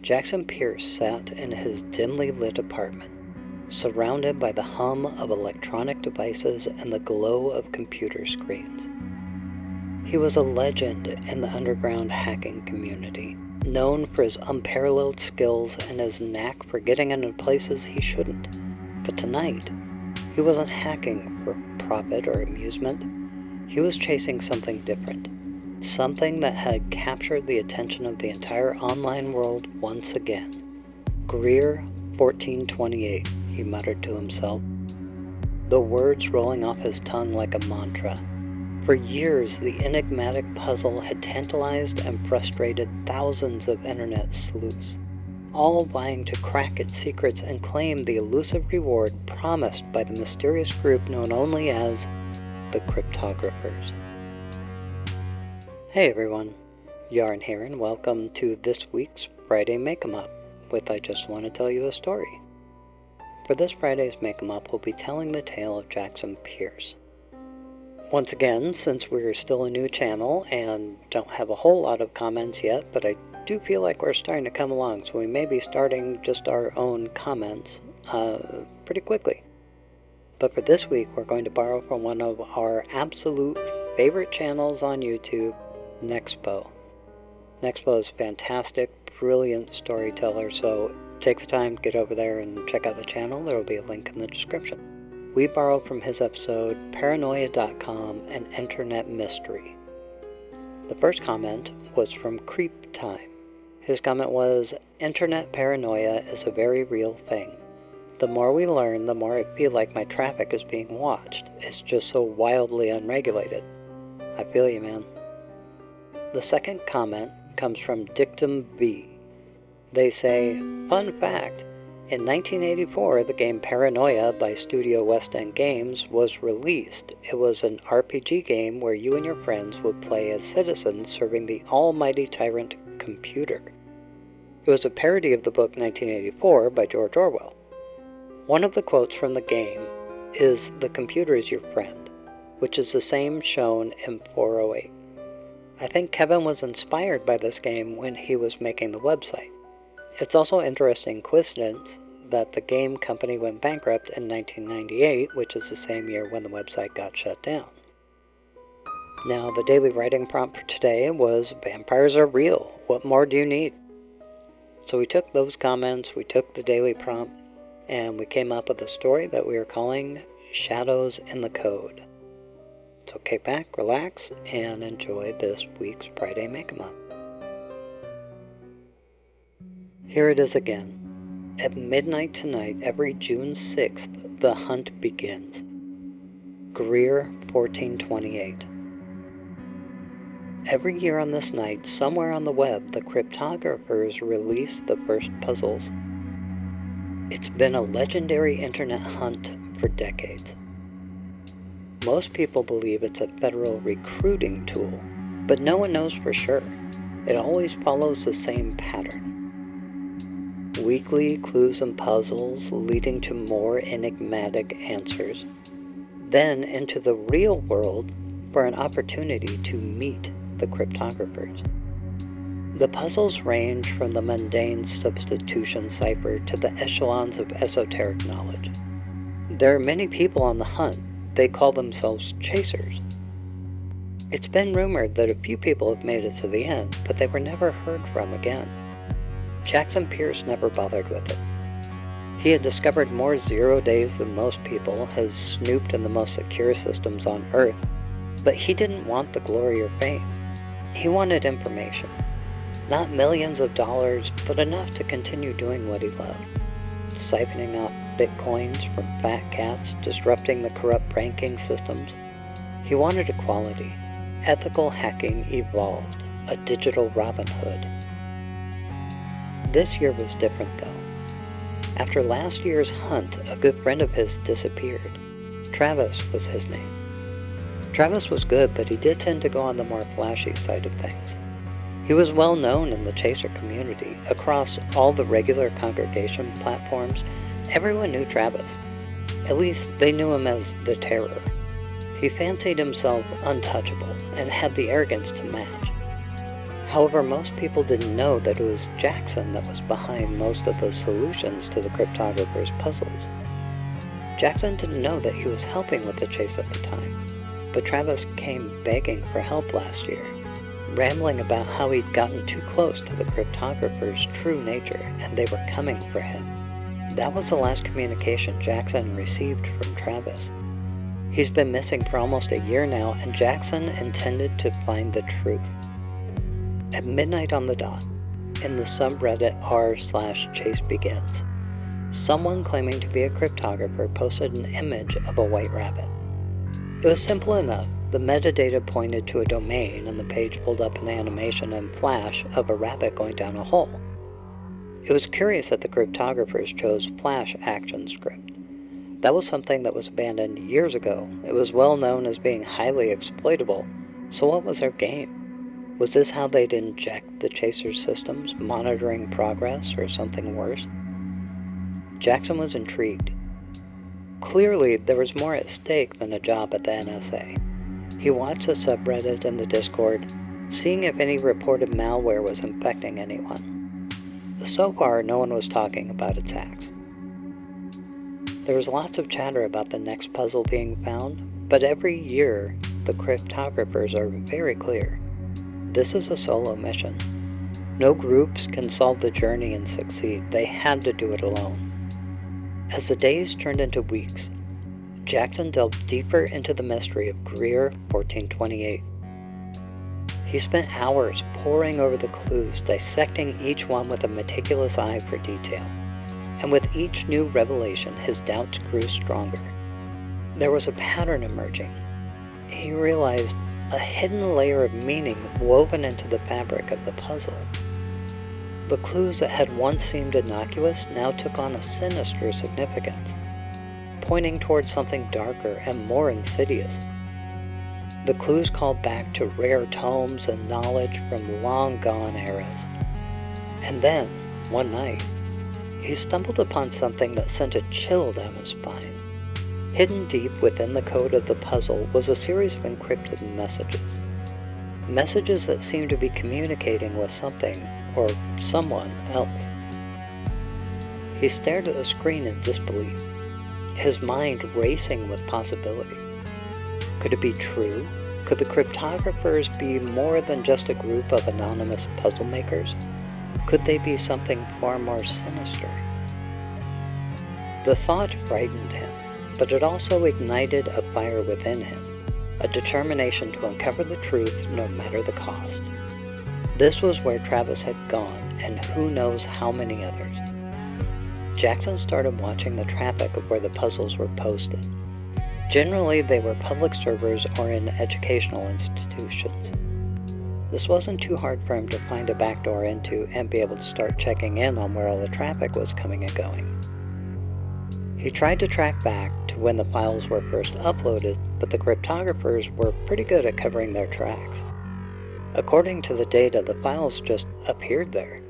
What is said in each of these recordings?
Jackson Pierce sat in his dimly lit apartment, surrounded by the hum of electronic devices and the glow of computer screens. He was a legend in the underground hacking community, known for his unparalleled skills and his knack for getting into places he shouldn't. But tonight, he wasn't hacking for profit or amusement. He was chasing something different, something that had captured the attention of the entire online world once again. Greier 1428, he muttered to himself, the words rolling off his tongue like a mantra. For years, the enigmatic puzzle had tantalized and frustrated thousands of internet sleuths, all vying to crack its secrets and claim the elusive reward promised by the mysterious group known only as the Cryptographers. Hey everyone, Yarn here, and welcome to this week's Friday Makemup with I Just Want to Tell You a Story. For this Friday's Makemup, we'll be telling the tale of Jackson Pierce. Once again, since we're still a new channel and don't have a whole lot of comments yet, but I do feel like we're starting to come along, so we may be starting just our own comments pretty quickly. But for this week, we're going to borrow from one of our absolute favorite channels on YouTube, Nexpo. Nexpo is a fantastic, brilliant storyteller, so take the time to get over there and check out the channel. There will be a link in the description. We borrowed from his episode, Paranoia.com, an Internet Mystery. The first comment was from Creep Time. His comment was, Internet paranoia is a very real thing. The more we learn, the more I feel like my traffic is being watched. It's just so wildly unregulated. I feel you, man. The second comment comes from Dictum V. They say, fun fact, in 1984, the game Paranoia by Studio West End Games was released. It was an RPG game where you and your friends would play as citizens serving the almighty tyrant computer. It was a parody of the book 1984 by George Orwell. One of the quotes from the game is, "The computer is your friend," which is the same shown in 408. I think Kevin was inspired by this game when he was making the website. It's also an interesting coincidence that the game company went bankrupt in 1998, which is the same year when the website got shut down. Now, the daily writing prompt for today was, vampires are real, what more do you need? So we took those comments, we took the daily prompt, and we came up with a story that we are calling Shadows in the Code. So kick back, relax, and enjoy this week's Friday Makemup. Here it is again. At midnight tonight, every June 6th, the hunt begins. Greier 1428. Every year on this night, somewhere on the web, the Cryptographers release the first puzzles. It's been a legendary internet hunt for decades. Most people believe it's a federal recruiting tool, but no one knows for sure. It always follows the same pattern. Weekly clues and puzzles leading to more enigmatic answers, then into the real world for an opportunity to meet the Cryptographers. The puzzles range from the mundane substitution cipher to the echelons of esoteric knowledge. There are many people on the hunt. They call themselves chasers. It's been rumored that a few people have made it to the end, but they were never heard from again. Jackson Pierce never bothered with it. He had discovered more 0 days than most people, has snooped in the most secure systems on Earth, but he didn't want the glory or fame. He wanted information. Not millions of dollars, but enough to continue doing what he loved. Siphoning off bitcoins from fat cats, disrupting the corrupt banking systems. He wanted equality. Ethical hacking evolved, a digital Robin Hood. This year was different though. After last year's hunt, a good friend of his disappeared. Travis was his name. Travis was good, but he did tend to go on the more flashy side of things. He was well known in the chaser community. Across all the regular congregation platforms, everyone knew Travis. At least they knew him as the Terror. He fancied himself untouchable and had the arrogance to match. However, most people didn't know that it was Jackson that was behind most of the solutions to the cryptographers' puzzles. Jackson didn't know that he was helping with the chase at the time, but Travis came begging for help last year, rambling about how he'd gotten too close to the cryptographers' true nature and they were coming for him. That was the last communication Jackson received from Travis. He's been missing for almost a year now, and Jackson intended to find the truth. At midnight on the dot, in the subreddit r/chasebegins, someone claiming to be a cryptographer posted an image of a white rabbit. It was simple enough. The metadata pointed to a domain, and the page pulled up an animation in Flash of a rabbit going down a hole. It was curious that the cryptographers chose Flash ActionScript. That was something that was abandoned years ago. It was well known as being highly exploitable, so what was their game? Was this how they'd inject the chaser's systems, monitoring progress, or something worse? Jackson was intrigued. Clearly, there was more at stake than a job at the NSA. He watched the subreddit and the Discord, seeing if any reported malware was infecting anyone. So far, no one was talking about attacks. There was lots of chatter about the next puzzle being found, but every year, the cryptographers are very clear. This is a solo mission. No groups can solve the journey and succeed. They had to do it alone. As the days turned into weeks, Jackson delved deeper into the mystery of Greier 1428. He spent hours poring over the clues, dissecting each one with a meticulous eye for detail. And with each new revelation, his doubts grew stronger. There was a pattern emerging. He realized a hidden layer of meaning woven into the fabric of the puzzle. The clues that had once seemed innocuous now took on a sinister significance, pointing towards something darker and more insidious. The clues called back to rare tomes and knowledge from long-gone eras. And then, one night, he stumbled upon something that sent a chill down his spine. Hidden deep within the code of the puzzle was a series of encrypted messages. Messages that seemed to be communicating with something or someone else. He stared at the screen in disbelief, his mind racing with possibilities. Could it be true? Could the cryptographers be more than just a group of anonymous puzzle makers? Could they be something far more sinister? The thought frightened him, but it also ignited a fire within him, a determination to uncover the truth no matter the cost. This was where Travis had gone, and who knows how many others. Jackson started watching the traffic of where the puzzles were posted. Generally, they were public servers or in educational institutions. This wasn't too hard for him to find a backdoor into and be able to start checking in on where all the traffic was coming and going. He tried to track back to when the files were first uploaded, but the cryptographers were pretty good at covering their tracks. According to the data, the files just appeared there.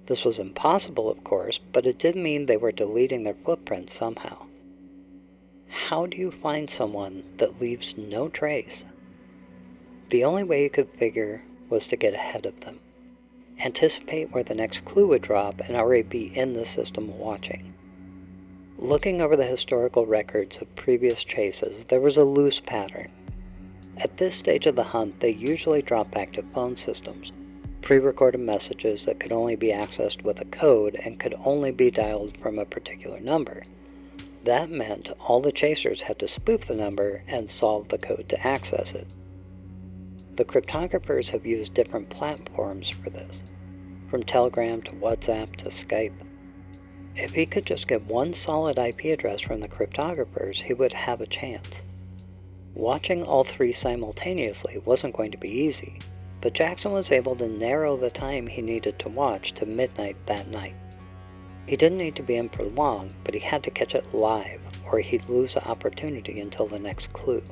This was impossible, of course, but it did mean they were deleting their footprint somehow. How do you find someone that leaves no trace? The only way he could figure was to get ahead of them, anticipate where the next clue would drop, and already be in the system watching. Looking over the historical records of previous chases, there was a loose pattern. At this stage of the hunt, they usually drop back to phone systems, pre-recorded messages that could only be accessed with a code and could only be dialed from a particular number. That meant all the chasers had to spoof the number and solve the code to access it. The cryptographers have used different platforms for this, from Telegram to WhatsApp to Skype. If he could just get one solid IP address from the cryptographers, he would have a chance. Watching all three simultaneously wasn't going to be easy, but Jackson was able to narrow the time he needed to watch to midnight that night. He didn't need to be in for long, but he had to catch it live, or he'd lose the opportunity until the next clue.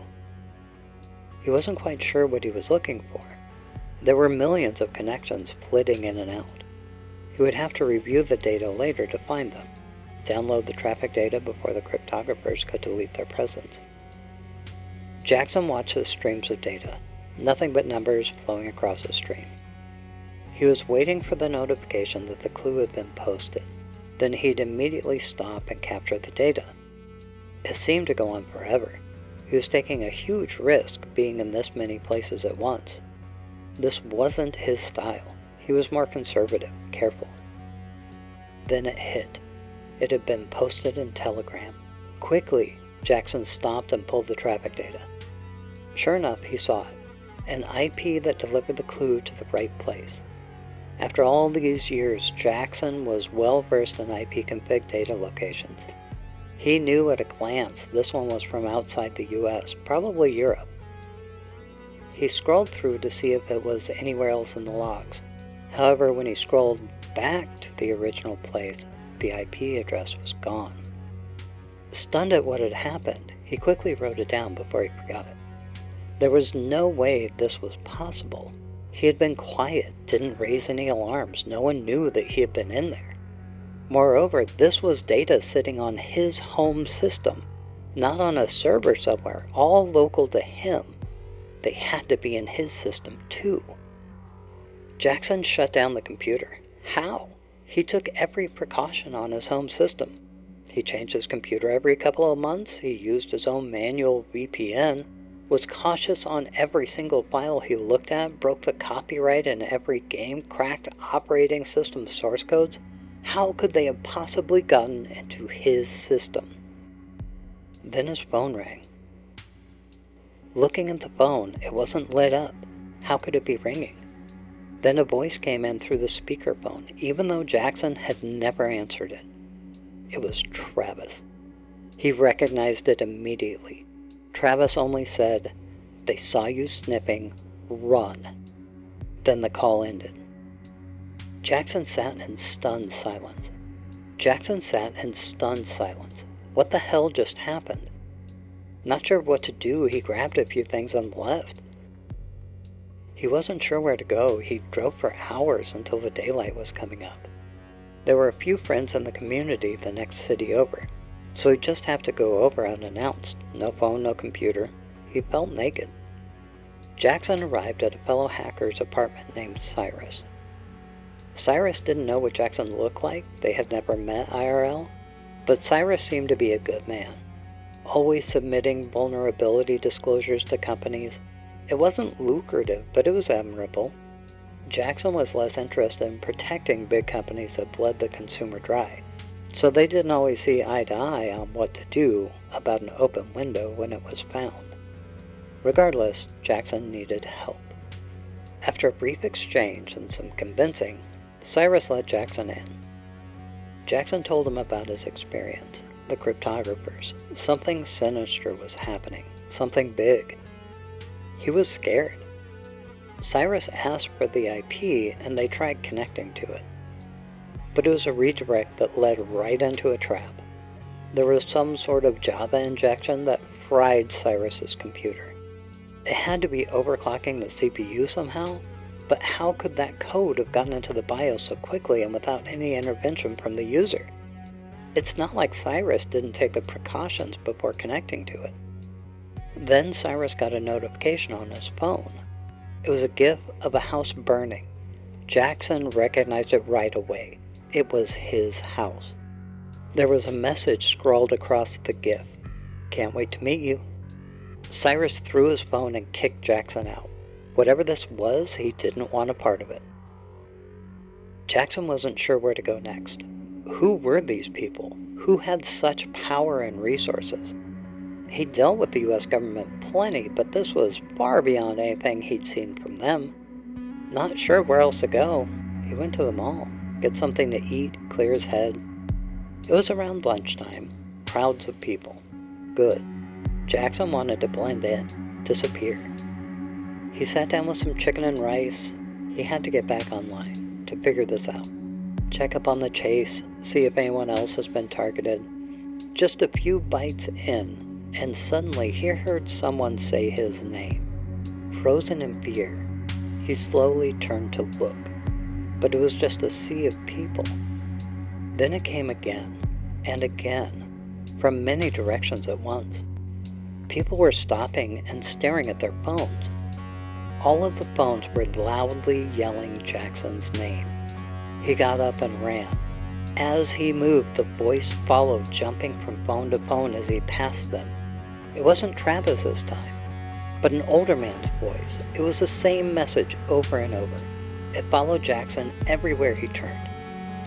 He wasn't quite sure what he was looking for. There were millions of connections flitting in and out. He would have to review the data later to find them, download the traffic data before the cryptographers could delete their presence. Jackson watched the streams of data, nothing but numbers flowing across the stream. He was waiting for the notification that the clue had been posted. Then he'd immediately stop and capture the data. It seemed to go on forever. He was taking a huge risk being in this many places at once. This wasn't his style. He was more conservative, careful. Then it hit. It had been posted in Telegram. Quickly, Jackson stopped and pulled the traffic data. Sure enough, he saw it. An IP that delivered the clue to the right place. After all these years, Jackson was well versed in IP config data locations. He knew at a glance this one was from outside the US, probably Europe. He scrolled through to see if it was anywhere else in the logs. However, when he scrolled back to the original place, the IP address was gone. Stunned at what had happened, he quickly wrote it down before he forgot it. There was no way this was possible. He had been quiet, didn't raise any alarms, no one knew that he had been in there. Moreover, this was data sitting on his home system, not on a server somewhere, all local to him. They had to be in his system too. Jackson shut down the computer. How? He took every precaution on his home system. He changed his computer every couple of months, he used his own manual VPN, was cautious on every single file he looked at, broke the copyright in every game, cracked operating system source codes. How could they have possibly gotten into his system? Then his phone rang. Looking at the phone, it wasn't lit up. How could it be ringing? Then a voice came in through the speakerphone, even though Jackson had never answered it. It was Travis. He recognized it immediately. Travis only said, "They saw you snipping, run." Then the call ended. Jackson sat in stunned silence. What the hell just happened? Not sure what to do, he grabbed a few things and left. He wasn't sure where to go. He drove for hours until the daylight was coming up. There were a few friends in the community the next city over, so he'd just have to go over unannounced. No phone, no computer. He felt naked. Jackson arrived at a fellow hacker's apartment named Cyrus. Cyrus didn't know what Jackson looked like. They had never met IRL, but Cyrus seemed to be a good man, always submitting vulnerability disclosures to companies. It wasn't lucrative, but it was admirable. Jackson was less interested in protecting big companies that bled the consumer dry, so they didn't always see eye to eye on what to do about an open window when it was found. Regardless, Jackson needed help. After a brief exchange and some convincing, Cyrus let Jackson in. Jackson told him about his experience, the Cryptographers. Something sinister was happening, something big. He was scared. Cyrus asked for the IP and they tried connecting to it. But it was a redirect that led right into a trap. There was some sort of Java injection that fried Cyrus's computer. It had to be overclocking the CPU somehow, but how could that code have gotten into the BIOS so quickly and without any intervention from the user? It's not like Cyrus didn't take the precautions before connecting to it. Then Cyrus got a notification on his phone. It was a GIF of a house burning. Jackson recognized it right away. It was his house. There was a message scrawled across the GIF. "Can't wait to meet you." Cyrus threw his phone and kicked Jackson out. Whatever this was, he didn't want a part of it. Jackson wasn't sure where to go next. Who were these people? Who had such power and resources? He dealt with the US government plenty, but this was far beyond anything he'd seen from them. Not sure where else to go, he went to the mall, get something to eat, clear his head. It was around lunchtime, crowds of people. Good. Jackson wanted to blend in, disappear. He sat down with some chicken and rice. He had to get back online to figure this out. Check up on the chase, see if anyone else has been targeted. Just a few bites in, and suddenly he heard someone say his name. Frozen in fear, he slowly turned to look, but it was just a sea of people. Then it came again, and again, from many directions at once. People were stopping and staring at their phones. All of the phones were loudly yelling Jackson's name. He got up and ran. As he moved, the voice followed, jumping from phone to phone as he passed them. It wasn't Travis this time, but an older man's voice. It was the same message over and over. It followed Jackson everywhere he turned.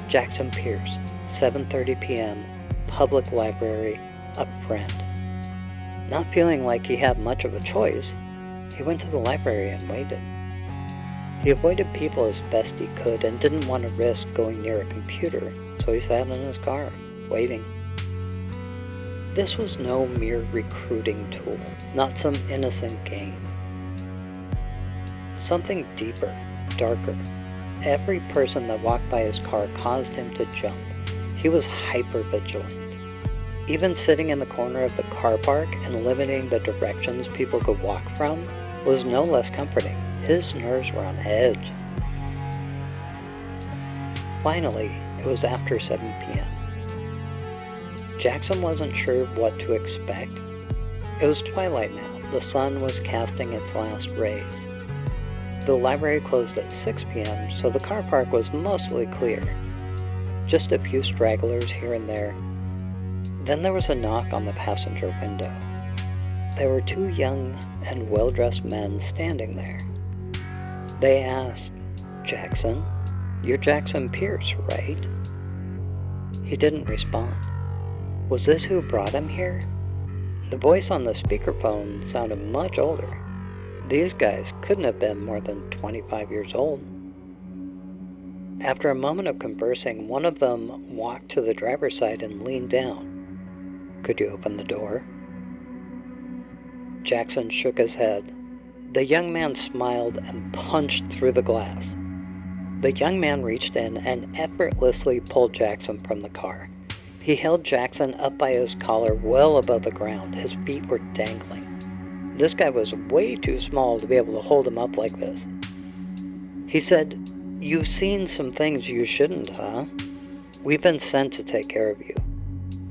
Jackson Pierce, 7:30 p.m., public library, a friend. Not feeling like he had much of a choice, he went to the library and waited. He avoided people as best he could and didn't want to risk going near a computer, so he sat in his car, waiting. This was no mere recruiting tool, not some innocent game. Something deeper, darker. Every person that walked by his car caused him to jump. He was hyper-vigilant. Even sitting in the corner of the car park and limiting the directions people could walk from was no less comforting. His nerves were on edge. Finally, it was after 7 p.m. Jackson wasn't sure what to expect. It was twilight now. The sun was casting its last rays. The library closed at 6 p.m., so the car park was mostly clear. Just a few stragglers here and there. Then there was a knock on the passenger window. There were two young and well-dressed men standing there. They asked, "Jackson? You're Jackson Pierce, right?" He didn't respond. Was this who brought him here? The voice on the speakerphone sounded much older. These guys couldn't have been more than 25 years old. After a moment of conversing, one of them walked to the driver's side and leaned down. "Could you open the door?" Jackson shook his head. The young man smiled and punched through the glass. The young man reached in and effortlessly pulled Jackson from the car. He held Jackson up by his collar well above the ground. His feet were dangling. This guy was way too small to be able to hold him up like this. He said, "You've seen some things you shouldn't, huh? We've been sent to take care of you.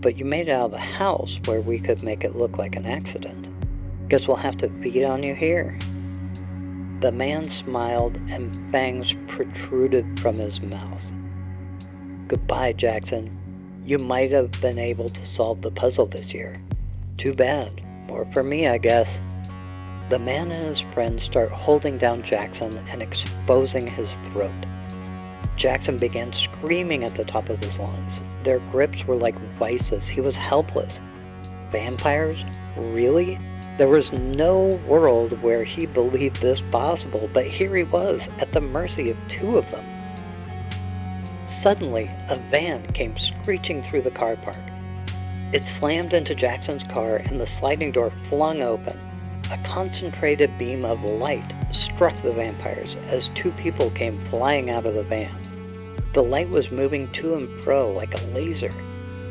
But you made it out of the house where we could make it look like an accident. Guess we'll have to feed on you here." The man smiled and fangs protruded from his mouth. "Goodbye, Jackson. You might have been able to solve the puzzle this year. Too bad. More for me, I guess." The man and his friend start holding down Jackson and exposing his throat. Jackson began screaming at the top of his lungs. Their grips were like vices. He was helpless. Vampires? Really? There was no world where he believed this possible, but here he was, at the mercy of two of them. Suddenly, a van came screeching through the car park. It slammed into Jackson's car and the sliding door flung open. A concentrated beam of light struck the vampires as two people came flying out of the van. The light was moving to and fro like a laser.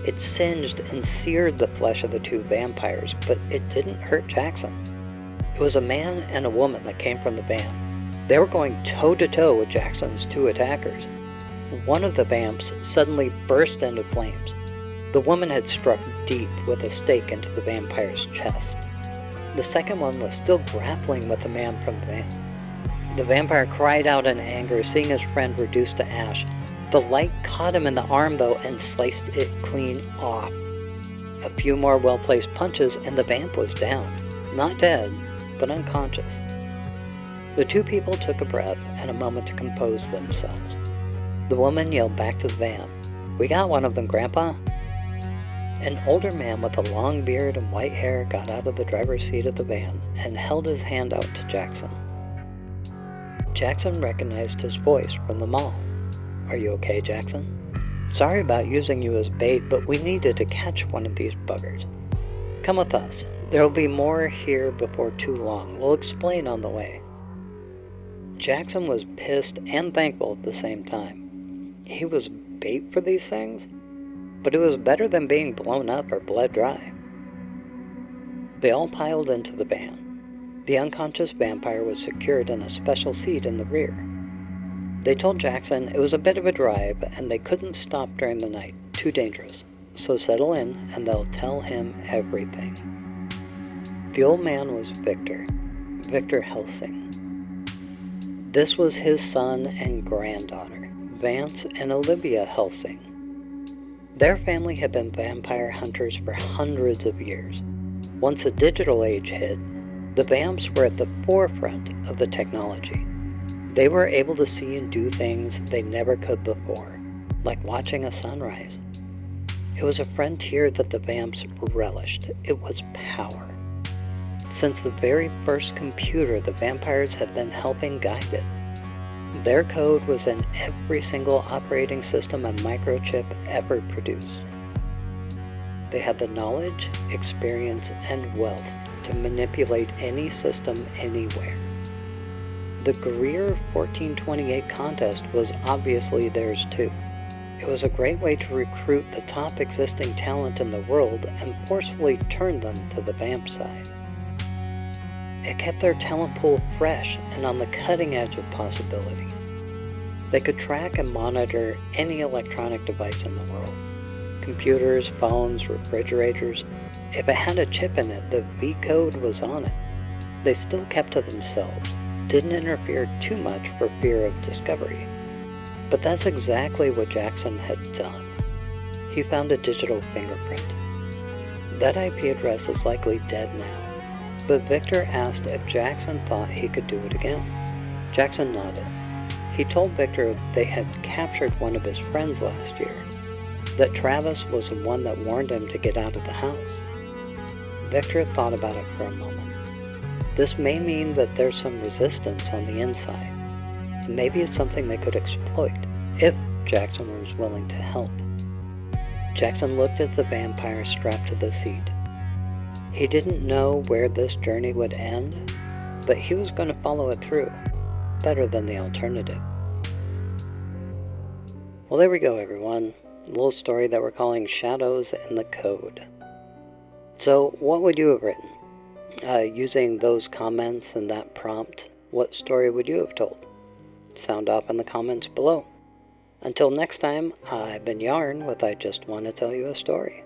It singed and seared the flesh of the two vampires, but it didn't hurt Jackson. It was a man and a woman that came from the van. They were going toe-to-toe with Jackson's two attackers. One of the vamps suddenly burst into flames. The woman had struck deep with a stake into the vampire's chest. The second one was still grappling with the man from the van. The vampire cried out in anger, seeing his friend reduced to ash. The light caught him in the arm, though, and sliced it clean off. A few more well-placed punches, and the vamp was down. Not dead, but unconscious. The two people took a breath and a moment to compose themselves. The woman yelled back to the van, "We got one of them, Grandpa." An older man with a long beard and white hair got out of the driver's seat of the van and held his hand out to Jackson. Jackson recognized his voice from the mall. "Are you okay, Jackson? Sorry about using you as bait, but we needed to catch one of these buggers. Come with us. There'll be more here before too long. We'll explain on the way." Jackson was pissed and thankful at the same time. He was bait for these things, but it was better than being blown up or bled dry. They all piled into the van. The unconscious vampire was secured in a special seat in the rear. They told Jackson it was a bit of a drive and they couldn't stop during the night, too dangerous, so settle in and they'll tell him everything. The old man was Victor Helsing. This was his son and granddaughter, Vance and Olivia Helsing. Their family had been vampire hunters for hundreds of years. Once the digital age hit, the vamps were at the forefront of the technology. They were able to see and do things they never could before, like watching a sunrise. It was a frontier that the vamps relished. It was power. Since the very first computer, the vampires had been helping guide it. Their code was in every single operating system and microchip ever produced. They had the knowledge, experience, and wealth to manipulate any system anywhere. The Greier 1428 contest was obviously theirs too. It was a great way to recruit the top existing talent in the world and forcefully turn them to the vamp side. It kept their talent pool fresh and on the cutting edge of possibility. They could track and monitor any electronic device in the world. Computers, phones, refrigerators. If it had a chip in it, the V code was on it. They still kept to themselves, didn't interfere too much for fear of discovery. But that's exactly what Jackson had done. He found a digital fingerprint. That IP address is likely dead now, but Victor asked if Jackson thought he could do it again. Jackson nodded. He told Victor they had captured one of his friends last year, that Travis was the one that warned him to get out of the house. Victor thought about it for a moment. This may mean that there's some resistance on the inside. Maybe it's something they could exploit, if Jackson was willing to help. Jackson looked at the vampire strapped to the seat. He didn't know where this journey would end, but he was going to follow it through. Better than the alternative. Well, there we go, everyone. A little story that we're calling Shadows in the Code. So, what would you have written? Using those comments and that prompt, what story would you have told? Sound off in the comments below. Until next time, I've been Yarn with I Just Want to Tell You a Story.